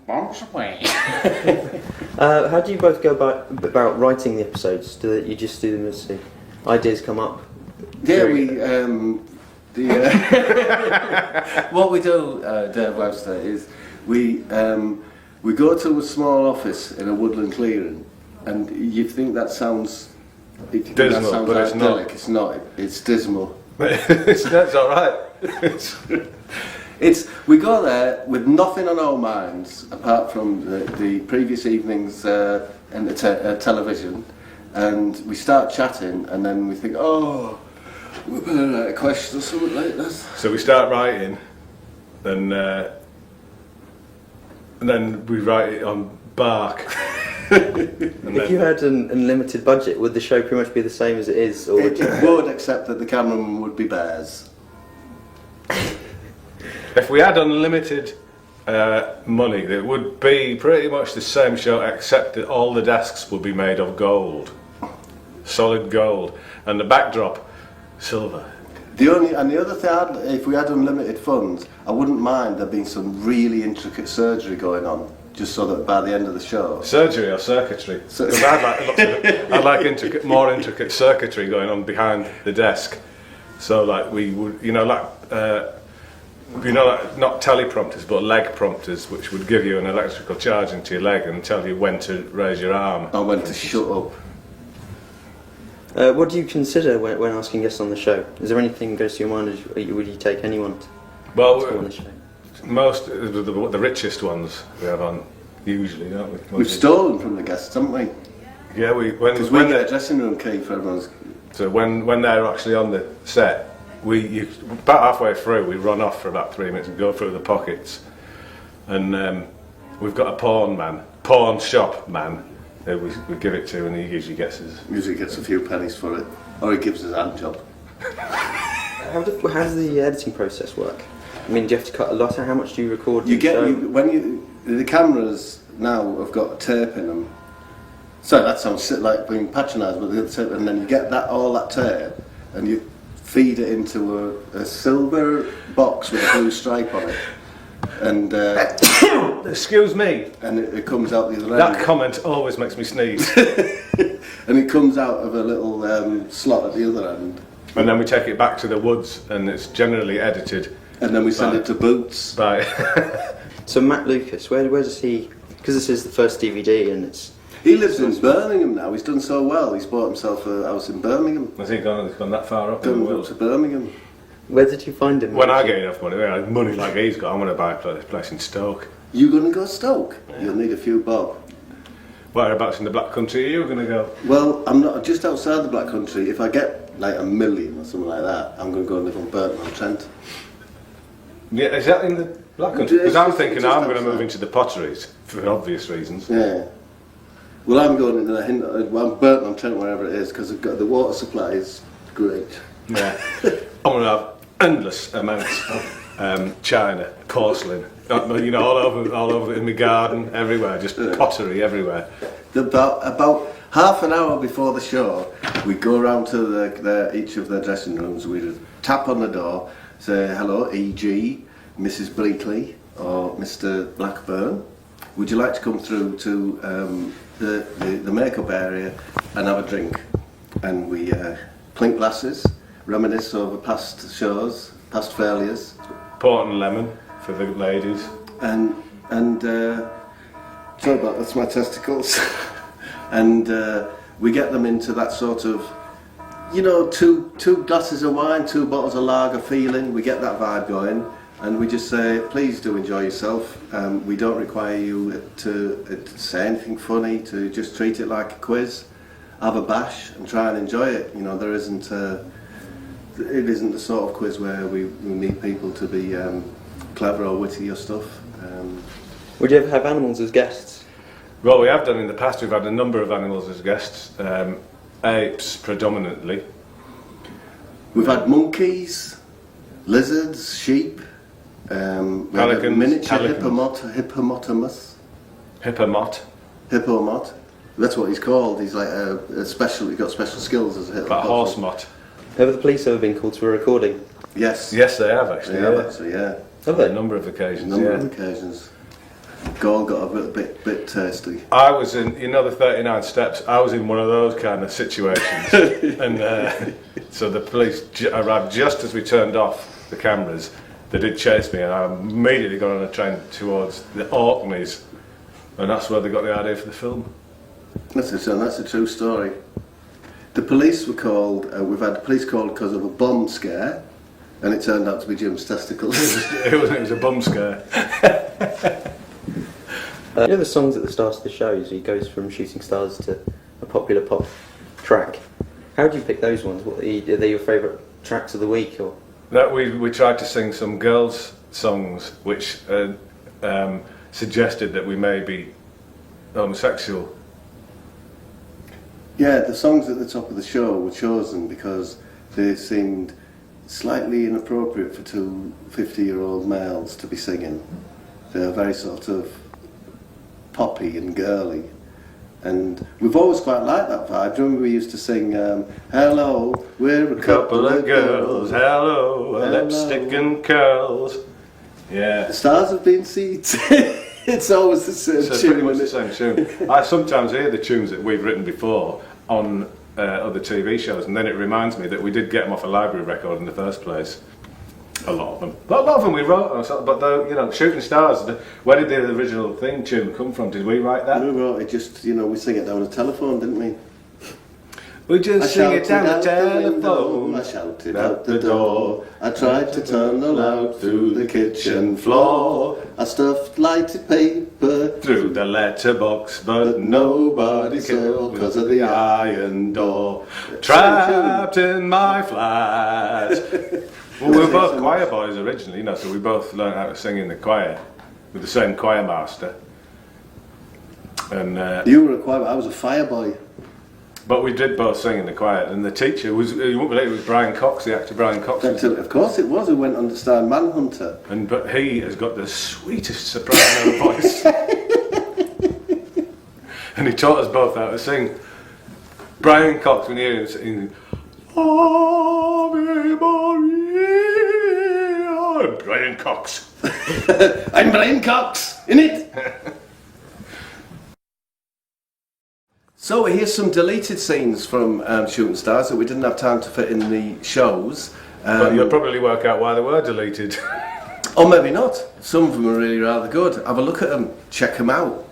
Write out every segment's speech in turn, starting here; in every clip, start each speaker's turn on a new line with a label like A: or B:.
A: Bombs away.
B: How do you both go about writing the episodes? You just do them as the ideas come up?
C: Yeah, what we do, Dave Webster, is we go to a small office in a woodland clearing, and you think that sounds
D: dismal, but it's not.
C: It's not. It's dismal.
D: That's all right.
C: We go there with nothing on our minds apart from the previous evening's television, and we start chatting, and then we think, oh, we better write a question or something like this.
D: So we start writing, and then we write it on bark.
B: If you had an unlimited budget, would the show pretty much be the same as it is? Or
C: It would, except that the cameraman would be bears.
D: If we had unlimited money, it would be pretty much the same show, except that all the desks would be made of gold, solid gold, and the backdrop silver.
C: The other thing, if we had unlimited funds, I wouldn't mind there being some really intricate surgery going on, just so that by the end of the show.
D: Surgery or circuitry? Because I'd like more intricate circuitry going on behind the desk. So like we would, like not teleprompters but leg prompters, which would give you an electrical charge into your leg and tell you when to raise your arm.
C: Or when to shut up.
B: What do you consider when asking guests on the show? Is there anything that goes to your mind? Would you take anyone to on the show?
D: Most the richest ones we have on usually, don't we?
C: We've stolen from the guests, haven't we?
D: Yeah,
C: because we get a dressing room key for everyone's.
D: So when they're actually on the set, about halfway through we run off for about 3 minutes and go through the pockets, and we've got a pawn shop man. We give it to, and he usually gets a
C: few pennies for it, or he gives us a hand job.
B: How does the editing process work? I mean, do you have to cut a lot? How much do you record?
C: The cameras now have got tape in them. So that sounds like being patronised, but the tape, and then you get all that tape, and you feed it into a silver box with a blue stripe on it. And
D: excuse me.
C: And it comes out the other end.
D: That comment always makes me sneeze.
C: And it comes out of a little slot at the other end.
D: And then we take it back to the woods, and it's generally edited.
C: And then we send it to Boots.
B: So Matt Lucas, where does he? Because this is the first DVD, and
C: he lives in Birmingham now. He's done so well. He's bought himself a house in Birmingham.
D: Has he gone that far up?
C: Gone up to Birmingham.
B: Where did you find him?
D: When I get enough money like he's got, I'm going to buy a place in Stoke.
C: You going to go Stoke? Yeah. You'll need a few bob.
D: Whereabouts in the Black Country are you going to go?
C: Well, I'm not just outside the Black Country. If I get like $1 million or something like that, I'm going to go and live on Burton-on-Trent.
D: Yeah, is that in the Black Country? Because I'm thinking I'm going to move into the potteries for obvious reasons.
C: Yeah. Well, I'm going into I'm Burton-on-Trent, wherever it is, because the water supply is great.
D: Yeah. I'm going to have endless amounts of china, porcelain, all over in my garden, everywhere, just pottery everywhere.
C: About half an hour before the show, we go around to each of their dressing rooms. We tap on the door, say hello, E.G., Mrs. Bleakley, or Mr. Blackburn. Would you like to come through to the makeup area and have a drink? And we clink glasses, reminisce over past shows, past failures.
D: Port and lemon for the ladies.
C: And sorry about that's my testicles. And we get them into that sort of, two glasses of wine, 2 bottles of lager feeling. We get that vibe going, and we just say, please do enjoy yourself. We don't require you to say anything funny, to just treat it like a quiz. Have a bash and try and enjoy it. There isn't it isn't the sort of quiz where we need people to be clever or witty or stuff.
B: Would you ever have animals as guests?
D: Well, we have done in the past. We've had a number of animals as guests. Apes predominantly.
C: We've had monkeys, lizards, sheep,
D: pelicans,
C: miniature hippopotamus. Hippomot. That's what he's called. He's like he's got special skills as a hippopotamus.
D: Like horse mott.
B: Have the police ever been called to a recording?
C: Yes.
D: Yes, they have actually.
C: They have actually, yeah.
B: Have they?
D: A number of occasions.
C: A number of occasions. goal got a bit tasty.
D: I was in, the 39 steps, I was in one of those kind of situations. And so the police arrived just as we turned off the cameras. They did chase me, and I immediately got on a train towards the Orkneys. And that's where they got the idea for the film.
C: That's a true story. The police were called, we've had the police called because of a bomb scare, and it turned out to be Jim's testicles.
D: it was a bum scare.
B: You know the songs at the start of the shows, he goes from Shooting Stars to a popular pop track. How do you pick those ones? Are they your favourite tracks of the week? Or
D: That we tried to sing some girls' songs which suggested that we may be homosexual.
C: Yeah, the songs at the top of the show were chosen because they seemed slightly inappropriate for two 50-year-old males to be singing. They're very sort of poppy and girly. And we've always quite liked that vibe. Do you remember we used to sing, hello, we're a couple of girls, hello, lipstick and curls. Yeah. The stars have been seeds. It's always the same
D: so
C: tune.
D: Pretty much the same tune. I sometimes hear the tunes that we've written before on other TV shows, and then it reminds me that we did get them off a library record in the first place. A lot of them. A lot of them we wrote, but though, Shooting Stars, where did the original theme tune come from? Did we write that?
C: We wrote it just, we sing it down the telephone, didn't we?
D: We just sing it down the telephone.
C: I shouted out the door. I tried to turn the loud through the kitchen floor. I stuffed lighted paper
D: through the letterbox, but nobody saw because of the iron door. Trapped in my flat. Well, we were both choir boys originally, so we both learned how to sing in the choir with the same choir master. And
C: you were a choir, I was a fire boy.
D: But we did both sing in the choir, and the teacher was, you won't believe it, was Brian Cox, the actor Brian Cox.
C: Of course it was, who went on to star in Manhunter.
D: But he has got the sweetest soprano voice. And he taught us both how to sing. Brian Cox, when you hear him sing, Ave Maria, I'm Brian Cox.
C: I'm Brian Cox, innit? So here's some deleted scenes from Shooting Stars that we didn't have time to fit in the shows.
D: But you'll probably work out why they were deleted.
C: Or maybe not. Some of them are really rather good. Have a look at them, check them out.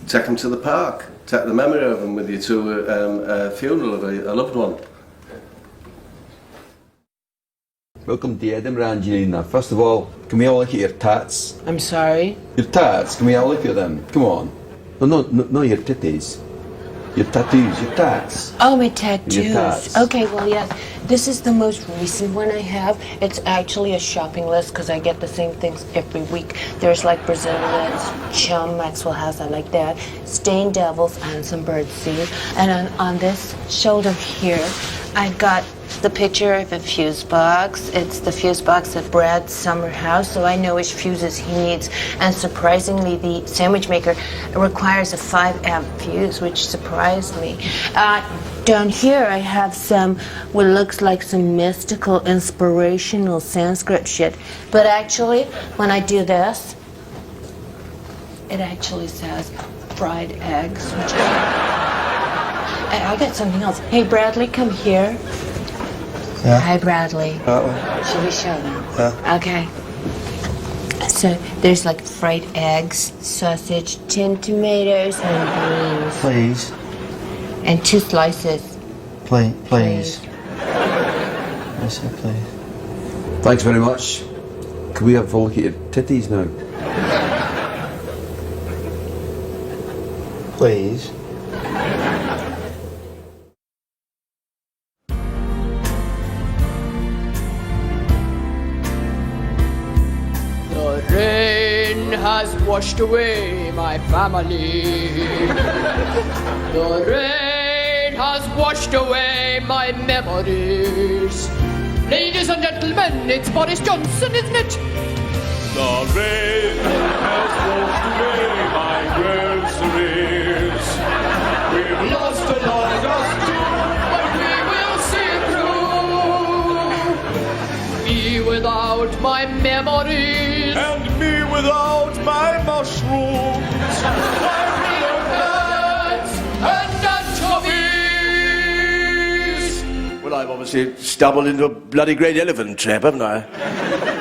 C: Take them to the park. Take the memory of them with you to a funeral of a loved one.
A: Welcome to Edinburgh, Angelina. First of all, can we all look at your tats?
E: I'm sorry?
A: Your tats, can we all look at them? Come on. No, your titties. Your tattoos, your tats.
E: Oh, my tattoos.
A: Your tats.
E: Okay, well, yes. This is the most recent one I have. It's actually a shopping list because I get the same things every week. There's like Brazilians, Chum, Maxwell House, I like that. Stained Devils and some birdseed. And on this shoulder here, I've got the picture of a fuse box. It's the fuse box at Brad's summer house, so I know which fuses he needs. And surprisingly, the sandwich maker requires a 5-amp fuse, which surprised me. Down here, I have some what looks like some mystical, inspirational Sanskrit shit. But actually, when I do this, it actually says fried eggs, which and I got something else. Hey, Bradley, come here.
B: Yeah.
E: Hi, Bradley. Should we show them?
B: Yeah.
E: Okay. So there's like fried eggs, sausage, tinned tomatoes, and beans.
B: Please.
E: And 2 slices.
B: Please. I said please.
A: Thanks very much. Can we have a look at your titties now?
B: Please.
F: The rain has washed away my family. The rain has washed away my memories. Ladies and gentlemen, it's Boris Johnson, isn't it?
G: The rain has washed away my groceries. We've lost a lot of costume,
F: But we will see through. Me without my memories.
G: and me without my mushrooms, my peanuts and anchovies.
H: Well, I've obviously stumbled into a bloody great elephant trap, haven't I?